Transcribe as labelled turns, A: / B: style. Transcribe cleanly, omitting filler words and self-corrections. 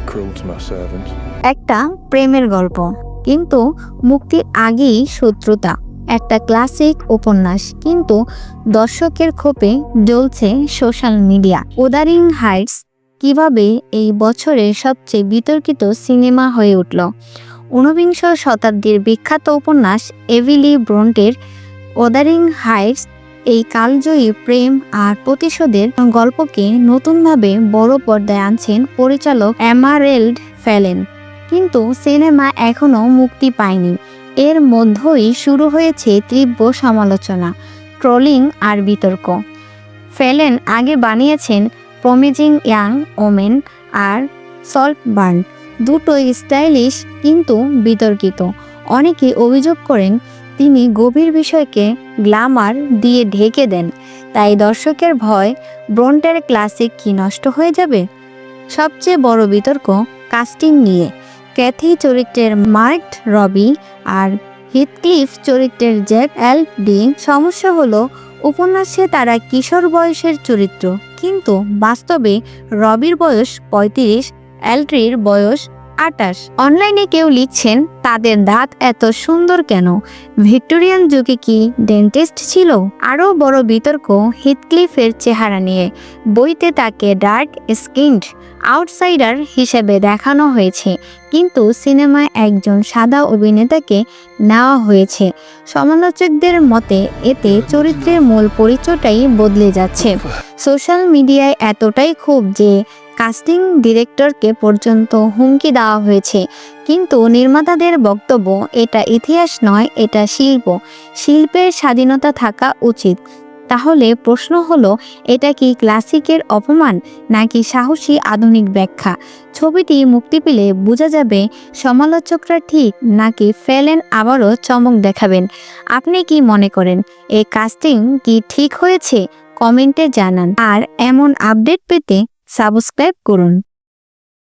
A: cruel to my servants.
B: একটা প্রেমের গল্প, কিন্তু মুক্তির আগেই শত্রুতা। একটা ক্লাসিক উপন্যাস, কিন্তু দর্শকের ক্ষোভে জ্বলছে সোশ্যাল মিডিয়া। ওদারিং হাইটস কিভাবে এই বছরের সবচেয়ে বিতর্কিত সিনেমা হয়ে উঠল? ঊনবিংশ শতাব্দীর বিখ্যাত উপন্যাস এমিলি ব্রন্টের ওদারিং হাইটস এই কালজয়ী প্রেম আর প্রতিশোধের গল্পকে নতুনভাবে বড় পর্দায় আনছেন পরিচালক এমারেল্ড ফ্যালেন। কিন্তু সিনেমা এখনও মুক্তি পায়নি। এর মধ্যেই শুরু হয়েছে তীব্র সমালোচনা, ট্রোলিং আর বিতর্ক। ফ্যালেন আগে বানিয়েছেন প্রমিজিং ইয়াং ওমেন আর সল্টবার্ন, দুটোই স্টাইলিশ কিন্তু বিতর্কিত। অনেকে অভিযোগ করেন তিনি গভীর বিষয়কে গ্ল্যামার দিয়ে ঢেকে দেন। তাই দর্শকের ভয়, ব্রন্টের ক্লাসিক কি নষ্ট হয়ে যাবে? সবচেয়ে বড় বিতর্ক কাস্টিং নিয়ে। ক্যাথি চরিত্রের মার্ক রবি আর হিথক্লিফ চরিত্রের জ্যাক এলডিং। সমস্যা হলো উপন্যাসে তারা কিশোর বয়সের চরিত্র, কিন্তু বাস্তবে রবির বয়স ৩৫, এলট্রির বয়স ২৮। অনলাইনে কেউ লিখছেন তাদের দাঁত এত সুন্দর কেন? ভিক্টোরিয়ান যুগে কি ডেন্টিস্ট ছিল? আরও বড় বিতর্ক হিথক্লিফের চেহারা নিয়ে। বইতে তাকে ডার্ক স্কিনড আউটসাইডার হিসেবে দেখানো হয়েছে, কিন্তু সিনেমায় একজন সাদা অভিনেতাকে নেওয়া হয়েছে। সমালোচকদের মতে এতে চরিত্রের মূল পরিচয়টাই বদলে যাচ্ছে। সোশ্যাল মিডিয়ায় এতটাই ক্ষোভ যে কাস্টিং ডিরেক্টরকে পর্যন্ত হুমকি দেওয়া হয়েছে। কিন্তু নির্মাতাদের বক্তব্য, এটা ইতিহাস নয়, এটা শিল্প। শিল্পের স্বাধীনতা থাকা উচিত। তাহলে প্রশ্ন হলো, এটা কি ক্লাসিকের অপমান নাকি সাহসী আধুনিক ব্যাখ্যা? ছবিটি মুক্তি পেলে বোঝা যাবে সমালোচকরা ঠিক নাকি ফ্যালেন আবারও চমক দেখাবেন। আপনি কি মনে করেন, এই কাস্টিং কি ঠিক হয়েছে? কমেন্টে জানান। আর এমন আপডেট পেতে সাবস্ক্রাইব করুন।